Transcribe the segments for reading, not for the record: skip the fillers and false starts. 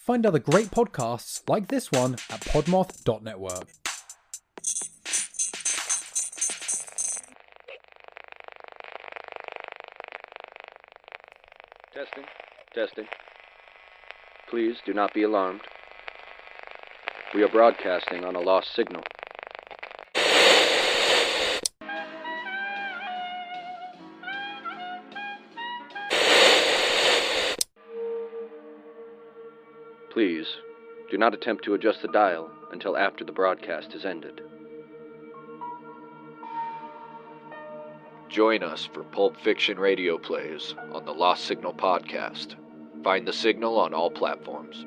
Find other great podcasts like this one at podmoth.network. Testing. Please do not be alarmed. We are broadcasting on a lost signal. Please do not attempt to adjust the dial until after the broadcast has ended. Join us for Pulp Fiction radio plays on the Lost Signal podcast. Find the signal on all platforms.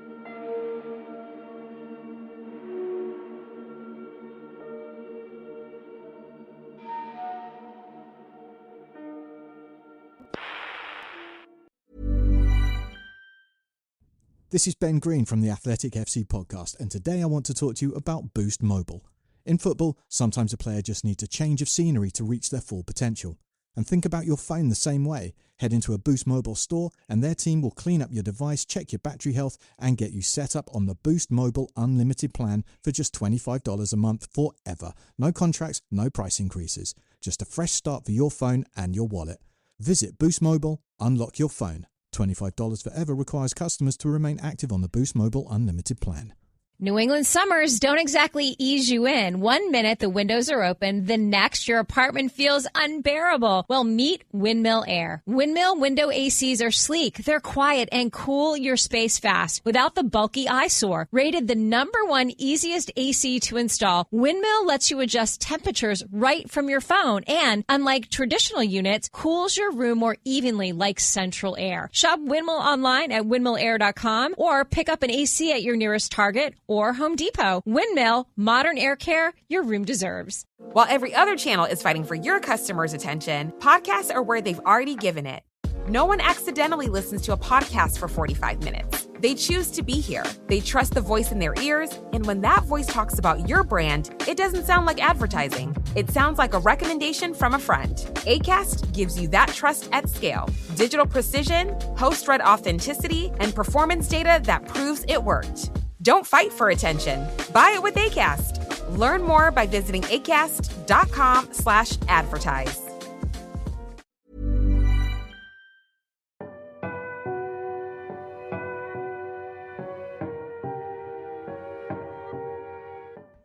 This is Ben Green from the Athletic FC podcast, and today I want to talk to you about Boost Mobile. In football, sometimes a player just needs a change of scenery to reach their full potential. And think about your phone the same way. Head into a Boost Mobile store and their team will clean up your device, check your battery health, and get you set up on the Boost Mobile Unlimited plan for just $25 a month forever. No contracts, no price increases. Just a fresh start for your phone and your wallet. Visit Boost Mobile, unlock your phone. $25 forever requires customers to remain active on the Boost Mobile Unlimited plan. New England summers don't exactly ease you in. 1 minute the windows are open, the next your apartment feels unbearable. Well, meet Windmill Air. Windmill window ACs are sleek, they're quiet, and cool your space fast without the bulky eyesore. Rated the #1 easiest AC to install, Windmill lets you adjust temperatures right from your phone and, unlike traditional units, cools your room more evenly like central air. Shop Windmill online at windmillair.com or pick up an AC at your nearest Target or Home Depot. Windmill, modern air care your room deserves. While every other channel is fighting for your customers' attention, podcasts are where they've already given it. No one accidentally listens to a podcast for 45 minutes. They choose to be here. They trust the voice in their ears, and when that voice talks about your brand, it doesn't sound like advertising. It sounds like a recommendation from a friend. Acast gives you that trust at scale. Digital precision, host-read authenticity, and performance data that proves it worked. Don't fight for attention. Buy it with Acast. Learn more by visiting acast.com/advertise.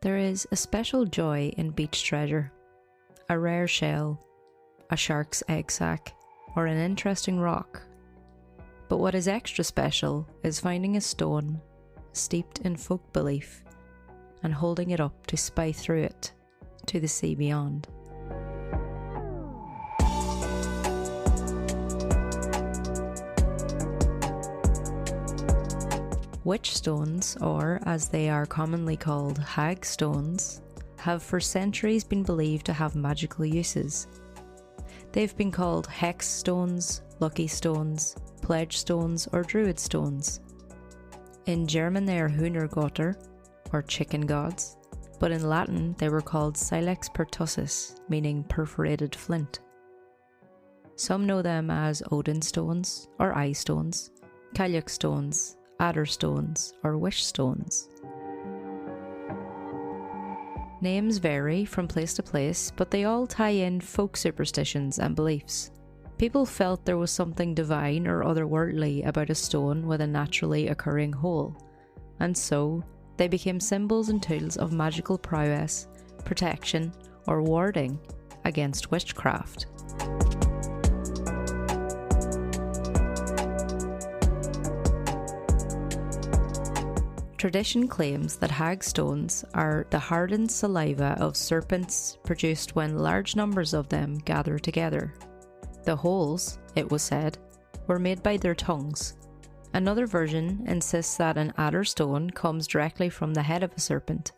There is a special joy in beach treasure. A rare shell, a shark's egg sac, or an interesting rock. But what is extra special is finding a stone steeped in folk belief and holding it up to spy through it to the sea beyond. Witch stones, or as they are commonly called, Hagstones, have for centuries been believed to have magical uses. They've been called HAGSTONEs, lucky stones, pledge stones, or druid stones. In German they are Hühnergötter, or chicken gods, but in Latin they were called silex pertussis, meaning perforated flint. Some know them as Odin stones, or eye stones, Cailleach stones, adder stones, or wish stones. Names vary from place to place, but they all tie in folk superstitions and beliefs. People felt there was something divine or otherworldly about a stone with a naturally occurring hole, and so they became symbols and tools of magical prowess, protection, or warding against witchcraft. Tradition claims that hagstones are the hardened saliva of serpents produced when large numbers of them gather together. The holes, it was said, were made by their tongues. Another version insists that an adder stone comes directly from the head of a serpent,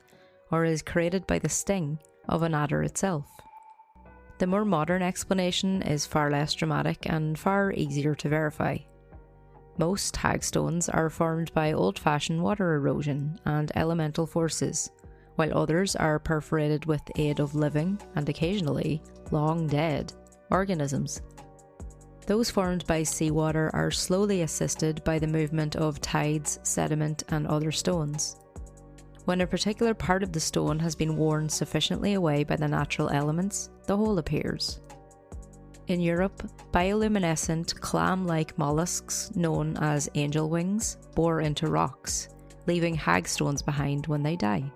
or is created by the sting of an adder itself. The more modern explanation is far less dramatic and far easier to verify. Most hagstones are formed by old-fashioned water erosion and elemental forces, while others are perforated with the aid of living, and occasionally long dead, organisms. Those formed by seawater are slowly assisted by the movement of tides, sediment, and other stones. When a particular part of the stone has been worn sufficiently away by the natural elements, the hole appears. In Europe, bioluminescent clam-like mollusks known as angel wings bore into rocks, leaving hagstones behind when they die.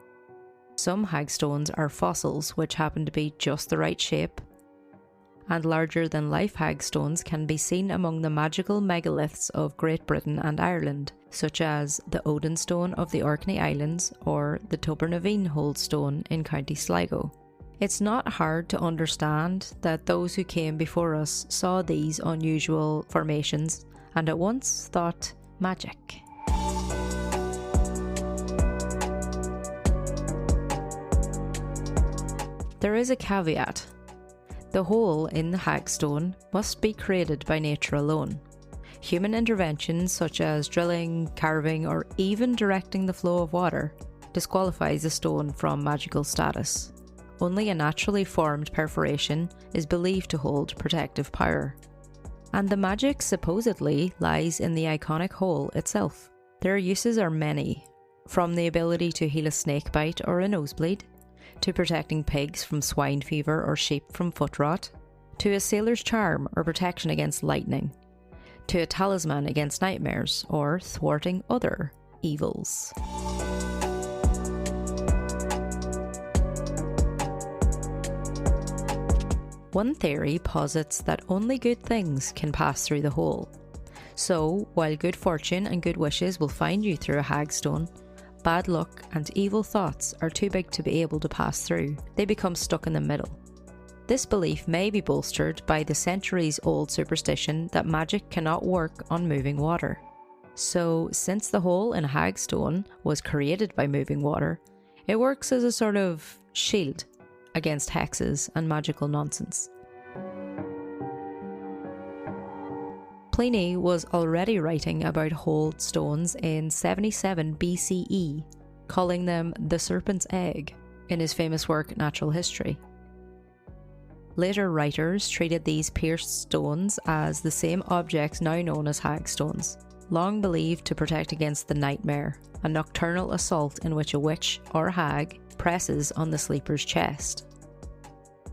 Some hagstones are fossils which happen to be just the right shape, and larger-than-life hagstones can be seen among the magical megaliths of Great Britain and Ireland, such as the Odin stone of the Orkney Islands or the Tubernavine Hold stone in County Sligo. It's not hard to understand that those who came before us saw these unusual formations and at once thought magic. There is a caveat. The hole in the hagstone must be created by nature alone. Human interventions such as drilling, carving, or even directing the flow of water disqualifies the stone from magical status. Only a naturally formed perforation is believed to hold protective power. And the magic supposedly lies in the iconic hole itself. Their uses are many, from the ability to heal a snake bite or a nosebleed, to protecting pigs from swine fever or sheep from foot rot, to a sailor's charm or protection against lightning, to a talisman against nightmares or thwarting other evils. One theory posits that only good things can pass through the hole. So, while good fortune and good wishes will find you through a hagstone, bad luck and evil thoughts are too big to be able to pass through. They become stuck in the middle. This belief may be bolstered by the centuries-old superstition that magic cannot work on moving water. So, since the hole in a hagstone was created by moving water, it works as a sort of shield against hexes and magical nonsense. Pliny was already writing about holed stones in 77 BCE, calling them the serpent's egg in his famous work Natural History. Later writers treated these pierced stones as the same objects now known as hagstones, long believed to protect against the nightmare, a nocturnal assault in which a witch or hag presses on the sleeper's chest.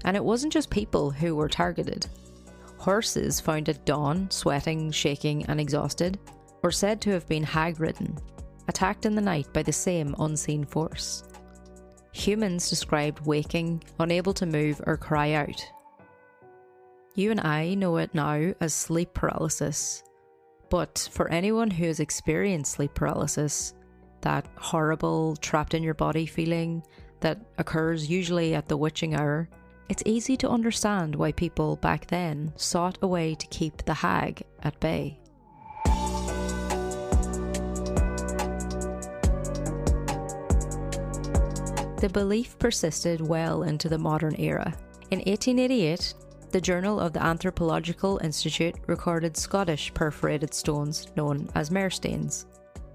And it wasn't just people who were targeted. Horses found at dawn, sweating, shaking and exhausted, were said to have been hag-ridden, attacked in the night by the same unseen force. Humans described waking, unable to move or cry out. You and I know it now as sleep paralysis, but for anyone who has experienced sleep paralysis, that horrible trapped in your body feeling that occurs usually at the witching hour, it's easy to understand why people back then sought a way to keep the hag at bay. The belief persisted well into the modern era. In 1888, the Journal of the Anthropological Institute recorded Scottish perforated stones known as merstains.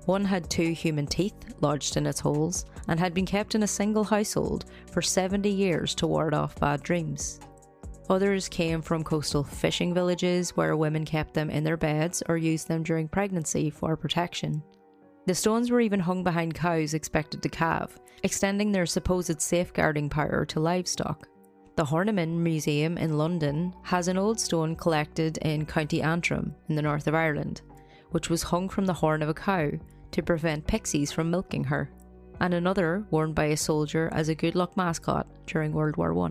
One had 2 human teeth lodged in its holes and had been kept in a single household for 70 years to ward off bad dreams. Others came from coastal fishing villages where women kept them in their beds or used them during pregnancy for protection. The stones were even hung behind cows expected to calve, extending their supposed safeguarding power to livestock. The Horniman Museum in London has an old stone collected in County Antrim in the north of Ireland, which was hung from the horn of a cow to prevent pixies from milking her, and another worn by a soldier as a good luck mascot during World War I.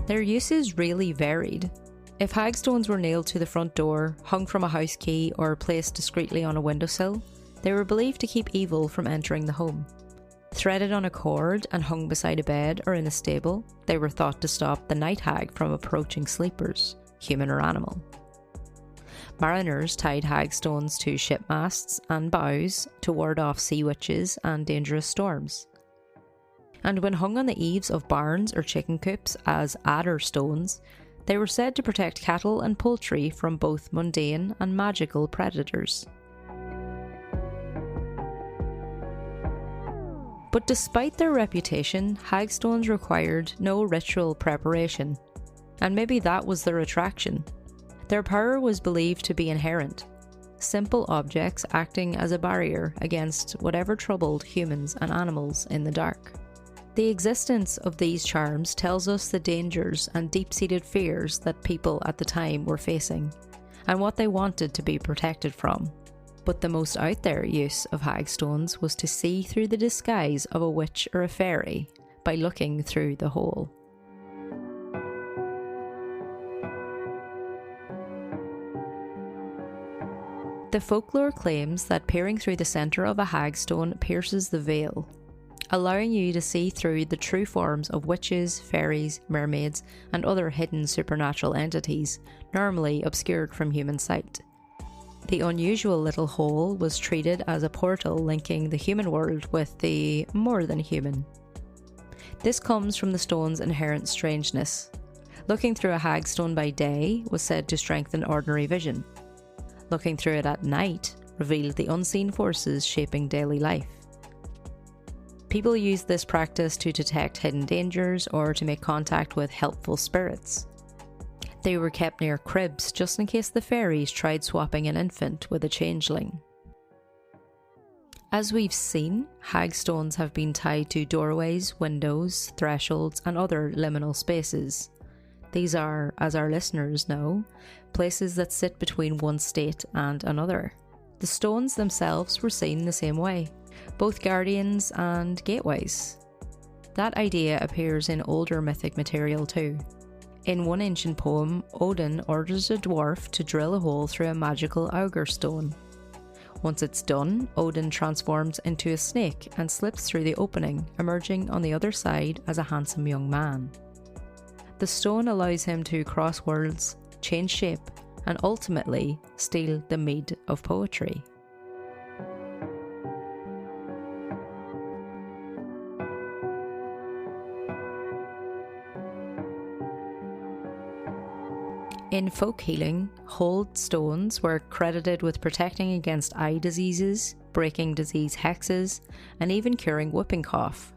Their uses really varied. If hagstones were nailed to the front door, hung from a house key, or placed discreetly on a windowsill, they were believed to keep evil from entering the home. Threaded on a cord and hung beside a bed or in a stable, they were thought to stop the night hag from approaching sleepers, human or animal. Mariners tied hagstones to shipmasts and bows to ward off sea witches and dangerous storms. And when hung on the eaves of barns or chicken coops as adder stones, they were said to protect cattle and poultry from both mundane and magical predators. But despite their reputation, hagstones required no ritual preparation, and maybe that was their attraction. Their power was believed to be inherent, simple objects acting as a barrier against whatever troubled humans and animals in the dark. The existence of these charms tells us the dangers and deep-seated fears that people at the time were facing, and what they wanted to be protected from. But the most out there use of hagstones was to see through the disguise of a witch or a fairy by looking through the hole. The folklore claims that peering through the centre of a hagstone pierces the veil, allowing you to see through the true forms of witches, fairies, mermaids, and other hidden supernatural entities normally obscured from human sight. The unusual little hole was treated as a portal linking the human world with the more than human. This comes from the stone's inherent strangeness. Looking through a hagstone by day was said to strengthen ordinary vision. Looking through it at night revealed the unseen forces shaping daily life. People used this practice to detect hidden dangers or to make contact with helpful spirits. They were kept near cribs just in case the fairies tried swapping an infant with a changeling. As we've seen, hagstones have been tied to doorways, windows, thresholds, and other liminal spaces. These are, as our listeners know, places that sit between one state and another. The stones themselves were seen the same way, both guardians and gateways. That idea appears in older mythic material too. In one ancient poem, Odin orders a dwarf to drill a hole through a magical auger stone. Once it's done, Odin transforms into a snake and slips through the opening, emerging on the other side as a handsome young man. The stone allows him to cross worlds, change shape, and ultimately steal the mead of poetry. In folk healing, holed stones were credited with protecting against eye diseases, breaking disease hexes, and even curing whooping cough.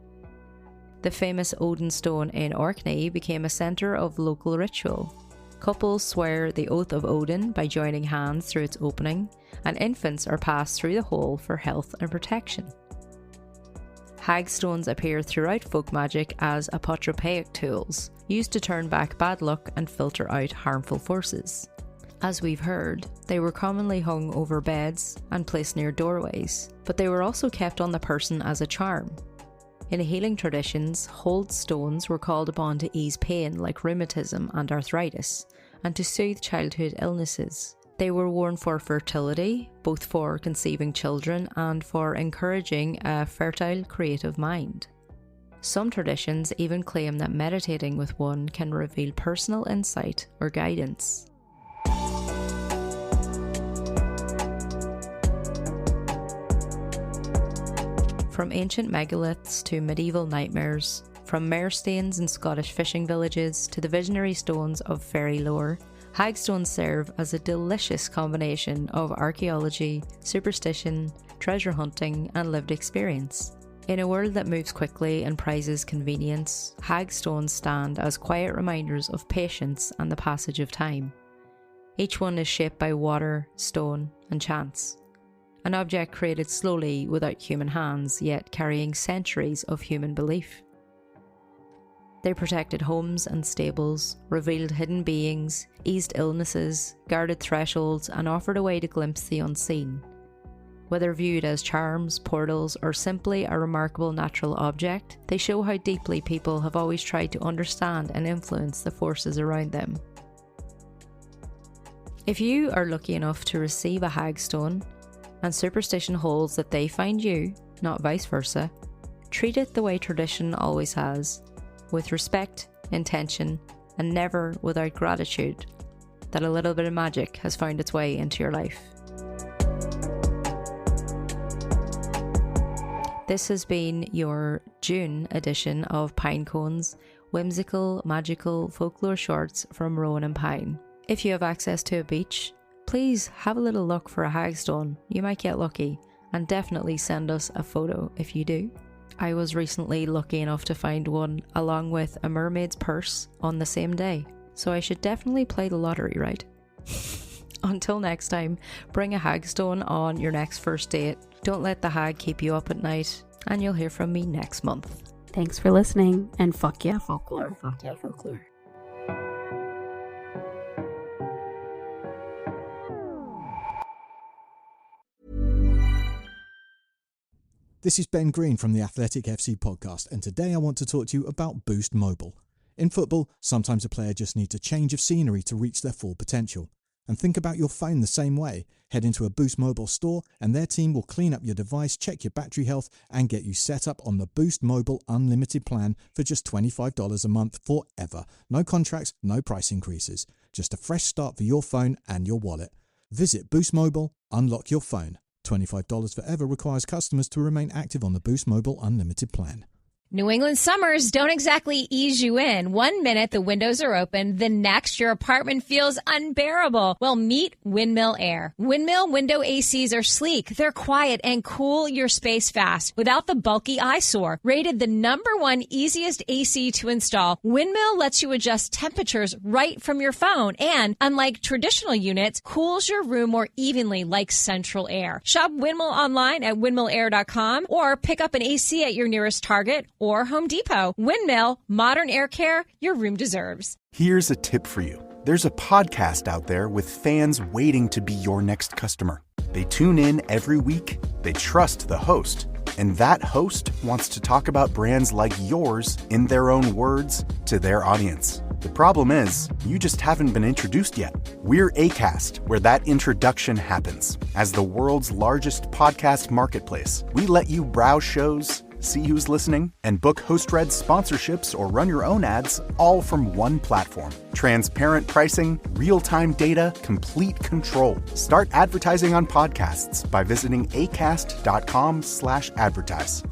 The famous Odin stone in Orkney became a centre of local ritual. Couples swear the oath of Odin by joining hands through its opening, and infants are passed through the hole for health and protection. Hagstones appear throughout folk magic as apotropaic tools, used to turn back bad luck and filter out harmful forces. As we've heard, they were commonly hung over beds and placed near doorways, but they were also kept on the person as a charm. In healing traditions, holed stones were called upon to ease pain like rheumatism and arthritis, and to soothe childhood illnesses. They were worn for fertility, both for conceiving children and for encouraging a fertile, creative mind. Some traditions even claim that meditating with one can reveal personal insight or guidance. From ancient megaliths to medieval nightmares, from mare stains in Scottish fishing villages to the visionary stones of fairy lore, hagstones serve as a delicious combination of archaeology, superstition, treasure hunting, and lived experience. In a world that moves quickly and prizes convenience, hagstones stand as quiet reminders of patience and the passage of time. Each one is shaped by water, stone, and chance. An object created slowly without human hands, yet carrying centuries of human belief. They protected homes and stables, revealed hidden beings, eased illnesses, guarded thresholds, and offered a way to glimpse the unseen. Whether viewed as charms, portals, or simply a remarkable natural object, they show how deeply people have always tried to understand and influence the forces around them. If you are lucky enough to receive a hagstone, and superstition holds that they find you, not vice versa, treat it the way tradition always has, with respect, intention, and never without gratitude that a little bit of magic has found its way into your life. This has been your June edition of Pinecone's whimsical, magical folklore shorts from Rowan Pine. If you have access to a beach, please have a little look for a hagstone. You might get lucky, and definitely send us a photo if you do. I was recently lucky enough to find one along with a mermaid's purse on the same day, so I should definitely play the lottery, right? Until next time, bring a hagstone on your next first date. Don't let the hag keep you up at night, and you'll hear from me next month. Thanks for listening, and fuck yeah, folklore. Fuck yeah, folklore. This is Ben Green from the Athletic FC podcast, and today I want to talk to you about Boost Mobile. In football, sometimes a player just needs a change of scenery to reach their full potential. And think about your phone the same way. Head into a Boost Mobile store and their team will clean up your device, check your battery health, and get you set up on the Boost Mobile Unlimited plan for just $25 a month forever. No contracts, no price increases. Just a fresh start for your phone and your wallet. Visit Boost Mobile, unlock your phone. $25 forever requires customers to remain active on the Boost Mobile Unlimited plan. New England summers don't exactly ease you in. 1 minute the windows are open, the next your apartment feels unbearable. Well, meet Windmill Air. Windmill window ACs are sleek, they're quiet, and cool your space fast without the bulky eyesore. Rated the #1 easiest AC to install, Windmill lets you adjust temperatures right from your phone and, unlike traditional units, cools your room more evenly like central air. Shop Windmill online at windmillair.com or pick up an AC at your nearest Target or Home Depot. Windmill, modern air care your room deserves. Here's a tip for you. There's a podcast out there with fans waiting to be your next customer. They tune in every week, they trust the host, and that host wants to talk about brands like yours in their own words to their audience. The problem is, you just haven't been introduced yet. We're Acast, where that introduction happens. As the world's largest podcast marketplace, we let you browse shows, see who's listening, and book host-read sponsorships or run your own ads all from one platform. Transparent pricing, real-time data, complete control. Start advertising on podcasts by visiting acast.com/advertise.